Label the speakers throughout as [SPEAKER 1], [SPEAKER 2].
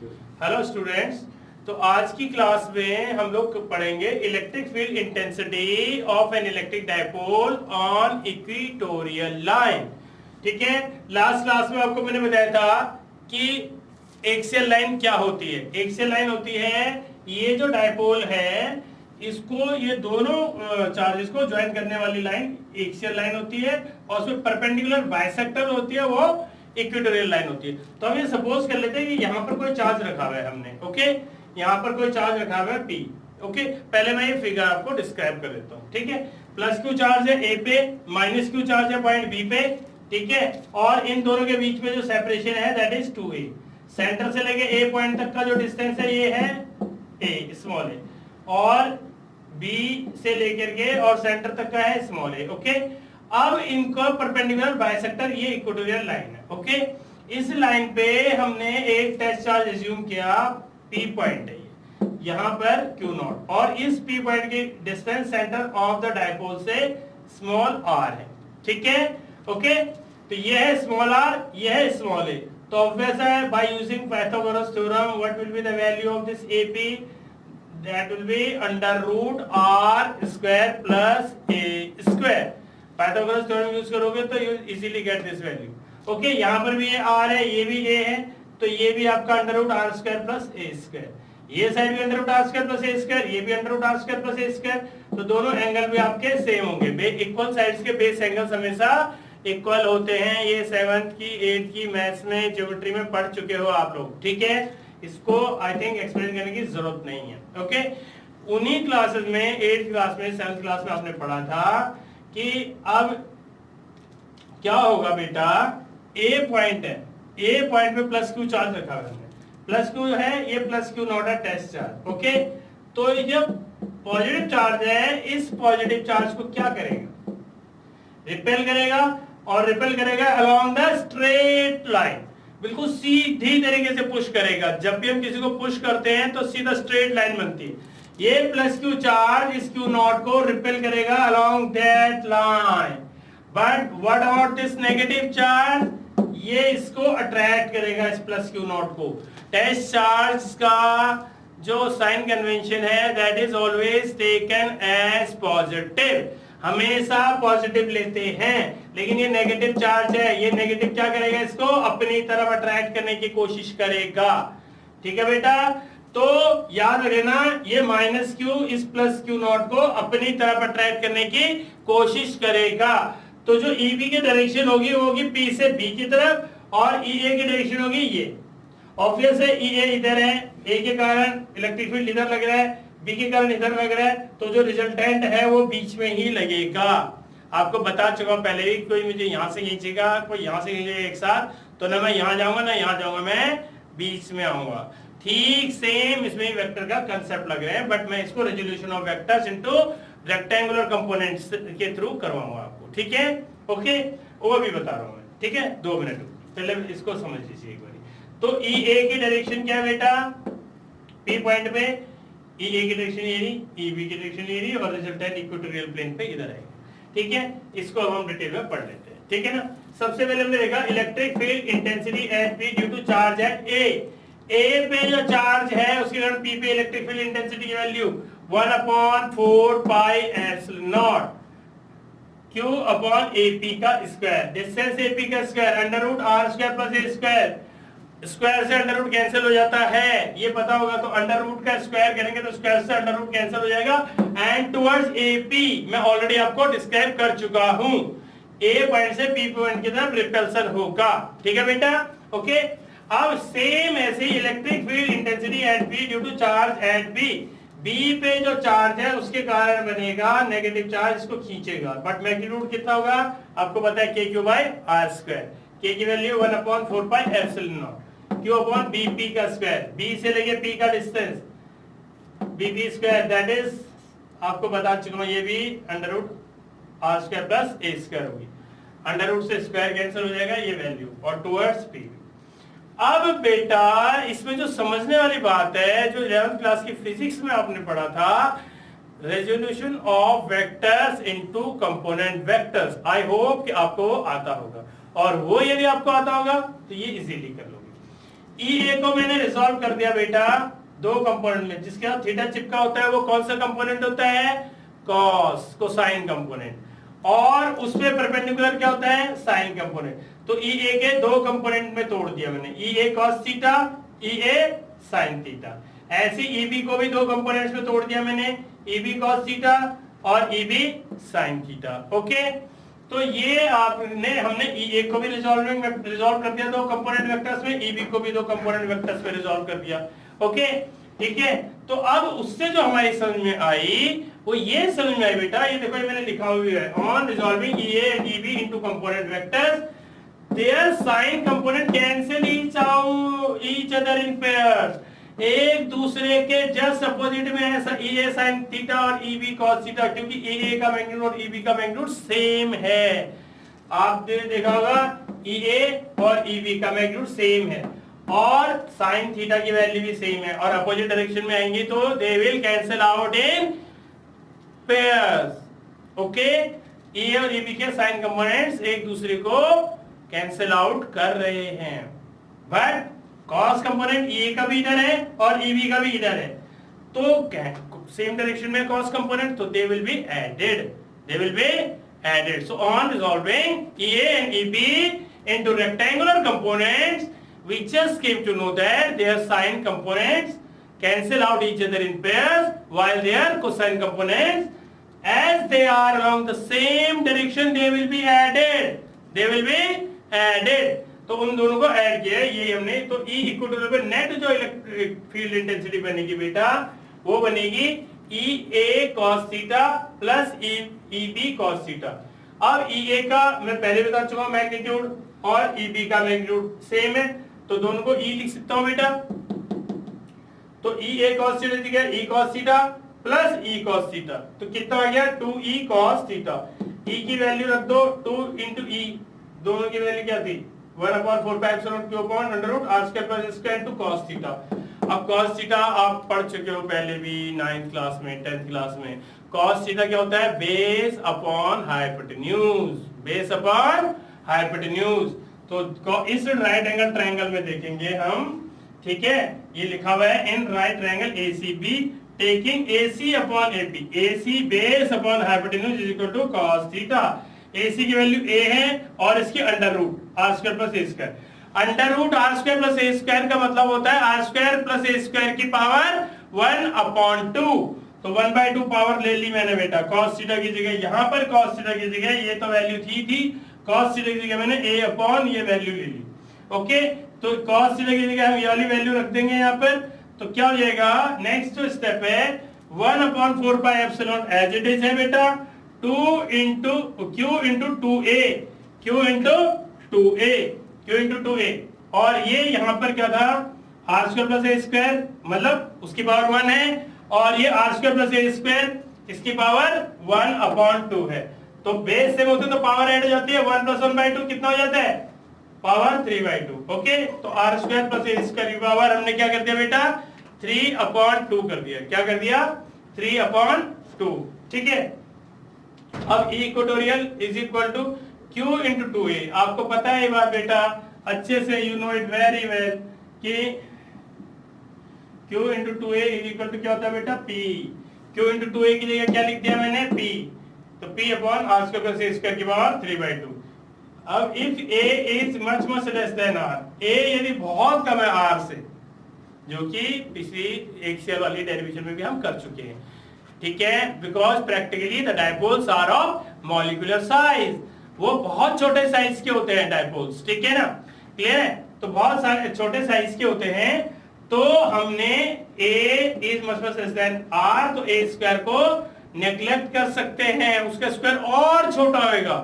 [SPEAKER 1] Hello students, तो आज की क्लास में हम लोग पढ़ेंगे electric field intensity of an electric dipole on equatorial line. ठीक है, लास्ट क्लास में आपको मैंने बताया था कि एक्सियल लाइन क्या होती है। एक्सियल लाइन होती है ये जो डायपोल है इसको, ये दोनों चार्जेस को ज्वाइन करने वाली लाइन एक्सियल लाइन होती है, और उसमें परपेंडिकुलर बाइसेक्टर होती है वो इक्वेटोरियल लाइन होती है। तो हम ये सपोज कर लेते हैं कि यहाँ पर कोई चार्ज रखा हुआ है हमने, ओके, यहाँ पर कोई चार्ज रखा हुआ है P, ओके। पहले मैं ये फिगर आपको डिस्क्राइब कर देता हूँ, ठीक है। प्लस क्यू चार्ज है A पे, माइनस क्यू चार्ज है पॉइंट B पे, ठीक है। और इन दोनों के बीच में जो सेपरेशन है दैट इज 2a। सेंटर से लेके A पॉइंट तक का जो डिस्टेंस है ये है A, स्मॉल a, और B से लेकर के और सेंटर तक का है स्मॉल a, ओके। अब इनको परपेंडिकुलर बाइसेक्टर ये इक्वेटोरियल लाइन है, ओके। इस लाइन पे हमने एक टेस्ट चार्ज एज्यूम किया, P पॉइंट है ये, यहाँ पर Q0, और इस P पॉइंट की distance centre of the dipole से स्मॉल r है, ठीक है, ओके। तो ये है स्मॉल r, ये है स्मॉल a। तो ऑब्वियस है by using Pythagoras theorem what will be the value of this AP, that will be under root r square plus a square। Pythagoras theorem use करोगे तो you easily get this value, okay. यहाँ पर भी ये r है, ये भी a है, तो ये भी आपका under root r square plus a square, ये साइड भी under root r square plus a square, ये भी under root r square plus a square. तो दोनों एंगल भी आपके सेम होंगे, इक्वल साइड्स के बेस एंगल्स हमेशा इक्वल होते हैं। ये 7th की 8th की मैथ्स में ज्योमेट्री में पढ़ चुके हो आप लोग, ठीक है। इसको आई थिंक एक्सप्लेन करने की जरूरत नहीं है, ओके। उन्हीं क्लासेस में 8th क्लास में 7th क्लास में आपने पढ़ा था कि अब क्या होगा बेटा, A पॉइंट है, A पॉइंट पे प्लस क्यू चार्ज रखा है, प्लस क्यू है, ये प्लस क्यू नॉट है टेस्ट चार्ज, ओके। तो जब पॉजिटिव चार्ज है, इस पॉजिटिव चार्ज को क्या करेगा, रिपेल करेगा, और रिपेल करेगा अलोंग द स्ट्रेट लाइन, बिल्कुल सीधी तरीके से पुश करेगा। जब भी हम किसी को पुश करते हैं तो सीधा स्ट्रेट लाइन बनती है। ये प्लस क्यू चार्ज इस क्यू नॉट को रिपेल करेगा along that line, but what about this negative charge, ये इसको अट्रैक्ट करेगा, इस प्लस क्यू नॉट को। टेस्ट चार्ज का जो साइन कन्वेंशन है that is always taken as positive, हमेशा पॉजिटिव लेते हैं। लेकिन ये नेगेटिव चार्ज है, ये नेगेटिव क्या करेगा, इसको अपनी तरफ अट्रैक्ट करने की कोशिश करेगा, ठीक है बेटा। तो याद रखना, ये माइनस क्यू इस प्लस क्यू नॉट को अपनी तरफ अट्रैक्ट करने की कोशिश करेगा। तो जो EB की डायरेक्शन होगी वो होगी P से B की तरफ, और EA की डायरेक्शन होगी ये। ऑब्वियस है EA इधर है, A के कारण इलेक्ट्रिक फील्ड इधर लग रहा है, B के कारण इधर लग रहा है, तो जो रिजल्टेंट है वो बीच में ही लगेगा। आपको बता चुका पहले भी, कोई मुझे यहाँ से खींचेगा, कोई यहाँ से खींचेगा एक साथ, तो ना मैं यहाँ जाऊंगा ना यहाँ जाऊंगा, मैं बीच में आऊंगा। ठीक सेम इसमें वेक्टर का कंसेप्ट लग रहे हैं, बट मैं इसको resolution of vectors into rectangular components के थ्रू करवाऊंगा आपको, ठीक है, ओके। वो भी बता रहा हूं मैं, ठीक है। 2 मिनट पहले इसको समझ लीजिए एक बार। तो EA की डायरेक्शन क्या है बेटा, P पॉइंट पे EA की डायरेक्शन ये रही, EB की डायरेक्शन ये रही, और रिजल्टेंट इक्वेटोरियल प्लेन पे इधर आएगा, ठीक है। इसको हम डिटेल में पढ़ लेते हैं, ठीक है ना। सबसे पहले हमने देखा electric field intensity at P due to charge at A पे जो चार्ज है उसके कारण P पे इलेक्ट्रिक फील्ड इंटेंसिटी की value 1/4 pi epsilon naught Q upon AP का स्क्वायर, डिस्टेंस AP का square under root R square plus A square, square से अंडर रूट कैंसिल हो जाता है, ये पता होगा। तो अंडर रूट का स्क्वायर करेंगे तो स्क्वायर से अंडर रूट कैंसिल हो जाएगा, एंड टुवर्ड्स AP मैं ऑलरेडी आपको डिस्क्राइब कर चुका हूं, A पॉइंट से P पॉइंट की तरफ रिपल्सन होगा, ठीक है बेटा, ओके। अब सेम ऐसे electric field intensity at P due to charge at B पे जो चार्ज है उसके कारण बनेगा नेगेटिव चार्ज, इसको खींचेगा, बट मैग्नीट्यूड कितना होगा आपको पता है, KQ/R², K की value 1/4 pi epsilon naught Q upon BP का स्क्वायर, B से लेके P का distance BP square, that is आपको बता चुका हूं, ये भी under root R² plus A square होगी, अंडर रूट से स्क्वायर कैंसिल हो जाएगा, ये वैल्यू, और टुवर्ड्स P। अब बेटा इसमें जो समझने वाली बात है, जो 11th क्लास की फिजिक्स में आपने पढ़ा था, resolution of vectors into component vectors, I hope कि आपको आता होगा, और वो यदि आपको आता होगा तो ये इजीली कर लोगे। ई ए को मैंने रिजॉल्व कर दिया बेटा दो कंपोनेंट में, जिसके साथ थीटा चिपका होता है वो कौन सा कंपोनेंट होता है, कॉस, कोसाइन कंपोनेंट, और उसपे परपेंडिकुलर क्या होता है, साइन कंपोनेंट। तो ई ए के दो कंपोनेंट में तोड़ दिया मैंने, ई A cos theta, E A sine theta. ऐसे ई बी को भी दो कंपोनेंट्स में तोड़ दिया मैंने, ई बी कॉस थीटा और E B sine theta. Okay, तो ये हमने ई ए को भी रिजॉल्व कर दिया दो कंपोनेंट वेक्टर्स में, ई बी को भी दो कंपोनेंट वेक्टर्स में रिजॉल्व कर दिया। ओके, ठीक है। तो अब उससे जो हमारी समझ में आई वो ये समझ में आई बेटा, ये देखो ये मैंने लिखा हुआ है, on resolving E A and E B into component vectors their sine component cancel each other in pairs. एक दूसरे के जस्ट अपोजिट में है ई ए साइन थीटा और ई बी कॉस थीटा, क्योंकि ई ए का मैग्नीट्यूड और ई बी का मैग्नीट्यूड सेम है। आपने देखा होगा ई ए और ई बी का मैग्नीट्यूड सेम है और साइन थीटा की वैल्यू भी सेम है, और अपोजिट डायरेक्शन में आएंगी तो they will cancel out in pairs. Okay, E और ई बी के साइन कंपोनेंट्स एक दूसरे को कैंसिल आउट कर रहे हैं, बट कॉस कंपोनेंट ई का भी इधर है और ई बी का भी इधर है, तो सेम डायरेक्शन में कॉस कंपोनेंट, तो they will be added. So on resolving E A and E B into rectangular components we just came to know that their sine components cancel out each other in pairs while their cosine components as they are along the same direction they will be added। तो उन दोनों को add किया ये हमने। तो E equal to net जो electric field intensity बनेगी बेटा वो बनेगी E A cos theta plus E B cos theta. अब ई ए का मैं पहले बता चुका हूं मैग्नीट्यूड और ई बी का मैग्नीट्यूड सेम है, तो दोनों को E लिख सकता हूं बेटा। तो ई ए कॉस थीटा लिख गया, E cos theta plus E cos theta, तो कितना आ गया 2E cos थीटा। E की वैल्यू रख दो 2 into E, दोनों की वैल्यू क्या थी 1/4 cos थीटा। अब cos थीटा आप पढ़ चुके हो पहले भी 9th क्लास में 10th क्लास में। cos थीटा क्या होता है, base upon hypotenuse, base upon hypotenuse. तो इस राइट एंगल ट्रायंगल में देखेंगे हम, ठीक है, ये लिखा हुआ है in right triangle ACB taking AC upon AP, AC base upon hypotenuse is equal to cos theta. AC की वैल्यू A है और इसकी under root r square plus a square. Under root r square plus a square का मतलब होता है r square plus a square की पावर 1/2। तो 1/2 पावर ले ली मैंने बेटा cos थीटा की जगह, यहाँ पर cos थीटा की जगह ये तो वैल्यू थी cos थीटा की जगह मैंने a अपॉन ये वैल्यू ले ली। ओके, तो cos थीटा की जगह हम ये वाली वैल्यू रख देंगे यहाँ पर, तो क्या हो जाएगा, नेक्स्ट स्टेप है 1/4 pi epsilon as it is है बेटा, 2 into q into 2a, q into 2a, और ये यहाँ पर क्या था r square plus a square, मतलब उसकी पावर 1 है, और ये r square plus a square इसकी पावर 1/2 है। तो बेस सेम होते तो पावर ऐड हो जाती है, 1 + 1/2 कितना हो जाता है, पावर 3/2। ओके, तो r square plus a square की पावर हमने क्या कर दिया बेटा 3/2 कर दिया। क्या कर दिया 3/2, ठीक है। अब E equatorial is equal to Q into 2a। आपको पता है ये बात बेटा अच्छे से, you know it very well कि Q into 2a is equal to क्या होता है बेटा P। Q into 2a की जगह क्या लिख दिया मैंने P, तो P upon r square plus a square की पावर 3/2। अब if a is much less than r, a यदि बहुत कम है r से, जो कि पिछली एक्सियल वाली डेरिवेशन में भी हम कर चुके हैं, ठीक है, because practically the dipoles are of molecular size, वो बहुत छोटे साइज के होते हैं डायपोल्स, ठीक है ना, क्लियर है। तो बहुत सारे छोटे साइज के होते हैं, तो हमने a is much less than r, तो a स्क्वायर को नेग्लेक्ट कर सकते हैं, उसका स्क्वायर और छोटा होगा,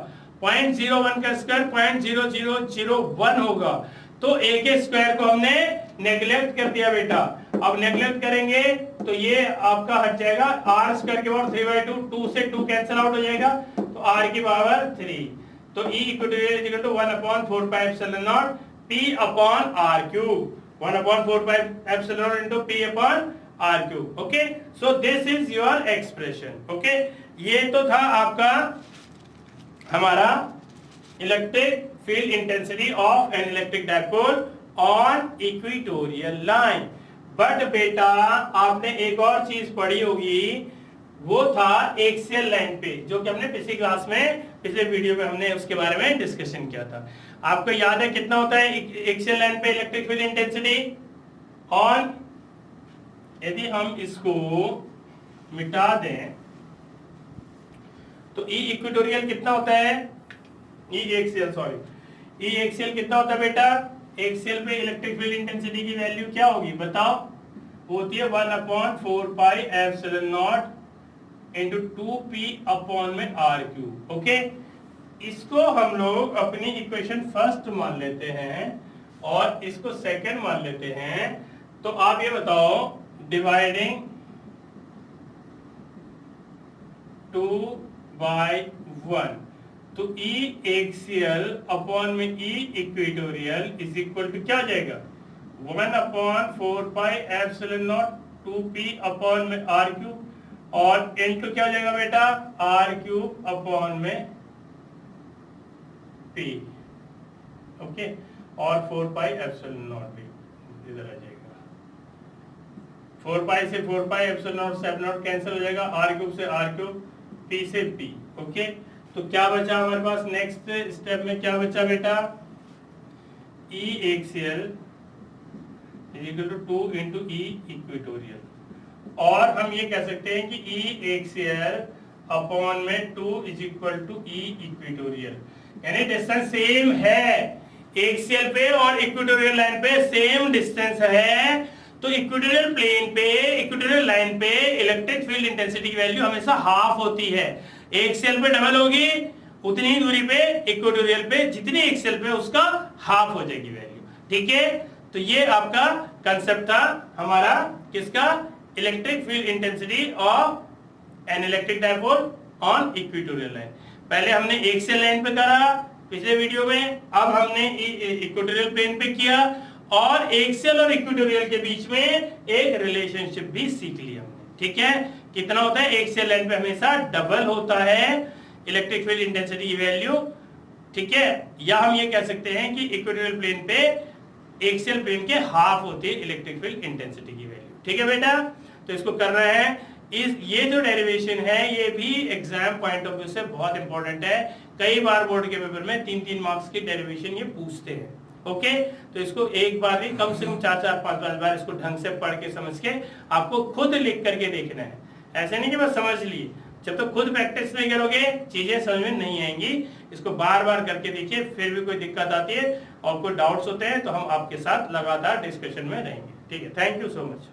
[SPEAKER 1] 0.01 का स्क्वायर 0.0001 होगा, तो a के स्क्वायर को हमने नेग्लेक्ट कर दिया बेटा। अब नेग्लेक्ट करेंगे तो ये आपका हट जाएगा, r स्क्वायर की पावर 3/2, 2 से 2 कैंसिल आउट हो जाएगा, तो r की पावर 3। तो E equal to 1/4 pi epsilon naught P upon r cube, 1/4 pi epsilon naught into P upon r cube. Okay, so this is your expression. Okay, ये तो था आपका हमारा electric field intensity of an electric dipole on equatorial line. But बेटा आपने एक और चीज पढ़ी होगी, वो था एक्सियल लाइन पे, जो कि हमने पिछली क्लास में, पिछले वीडियो में हमने उसके बारे में डिस्कशन किया था। आपको याद है कितना होता है एक्सियल लाइन पे इलेक्ट्रिक फील्ड इंटेंसिटी ऑन, यदि हम इसको मिटा दें तो ई इक्वेटोरियल कितना होता है, ई एक्सियल कितना होता है बेटा, एक्सियल पे इलेक्ट्रिक फील्ड इंटेंसिटी की वैल्यू क्या होगी बताओ, होती है 1/4 pi epsilon not into 2p upon में r क्यूब। ओके, इसको हम लोग अपनी इक्वेशन फर्स्ट मान लेते हैं और इसको सेकंड मान लेते हैं। तो आप ये बताओ, डिवाइडिंग 2/1, तो E एक्सियल अपॉन में E equatorial is equal to क्या हो जाएगा, 1/4 pi epsilon naught 2p upon में r क्यूब, और इनटू क्या हो जाएगा बेटा, r क्यूब अपॉन में p। ओके, और 4 पाई एप्सिलॉन नॉट भी इधर आ जाएगा, 4 पाई से 4 पाई एप्सिलॉन नॉट से एप्सिलॉन नॉट कैंसिल हो जाएगा, r क्यूब से r क्यूब, p से p। ओके, तो क्या बचा हमारे पास, नेक्स्ट स्टेप में क्या बचा बेटा, E axial is equal to 2 into E equatorial, और हम ये कह सकते हैं कि E एक्सियल अपॉन में 2 is equal to E equatorial, यानी डिस्टेंस सेम है, एक्सियल पे और इक्वेटोरियल लाइन पे सेम डिस्टेंस है। तो इक्वेटोरियल प्लेन पे, इक्वेटोरियल लाइन पे इलेक्ट्रिक फील्ड इंटेंसिटी की वैल्यू हमेशा हाफ होती है, एक्सियल पे डबल होगी, उतनी ही दूरी पे इक्वेटोरियल पे जितनी एक्सियल पे उसका हाफ हो जाएगी वैल्यू। ठीक है, तो ये आपका कंसेप्ट था हमारा किसका, electric field intensity of an electric dipole on equatorial line. पहले हमने एक्सियल लाइन पे करा पिछले वीडियो में, अब हमने इक्वेटोरियल प्लेन पे किया, और एक्सियल और इक्वेटोरियल के बीच में एक रिलेशनशिप भी सीख लिया हमने। ठीक है, कितना होता है, एक्सियल लाइन पे हमेशा डबल होता है इलेक्ट्रिक फील्ड इंटेंसिटी की वैल्यू। ठीक है, या हम ये कह सकते हैं कि इक्वेटोरियल प्लेन पे एक्सियल प्लेन के हाफ होती है इलेक्ट्रिक फील्ड इंटेंसिटी की वैल्यू। ठीक है बेटा, तो इसको करना है। ये जो डेरिवेशन है ये भी एग्जाम पॉइंट ऑफ व्यू से बहुत इंपॉर्टेंट है, कई बार बोर्ड के पेपर में 3-3 मार्क्स की डेरिवेशन ये पूछते हैं। ओके, तो इसको एक बार नहीं, कम से कम 4-5 बार इसको ढंग से पढ़ के समझ के आपको खुद लिख करके देखना है, ऐसे नहीं कि बस समझ लिए। जब तक खुद प्रैक्टिस नहीं करोगे चीजें समझ में नहीं आएंगी, इसको बार बार करके देखिए, फिर भी कोई दिक्कत आती है और कोई डाउट्स होते हैं तो हम आपके साथ लगातार डिस्कशन में रहेंगे। ठीक है, थैंक यू सो मच।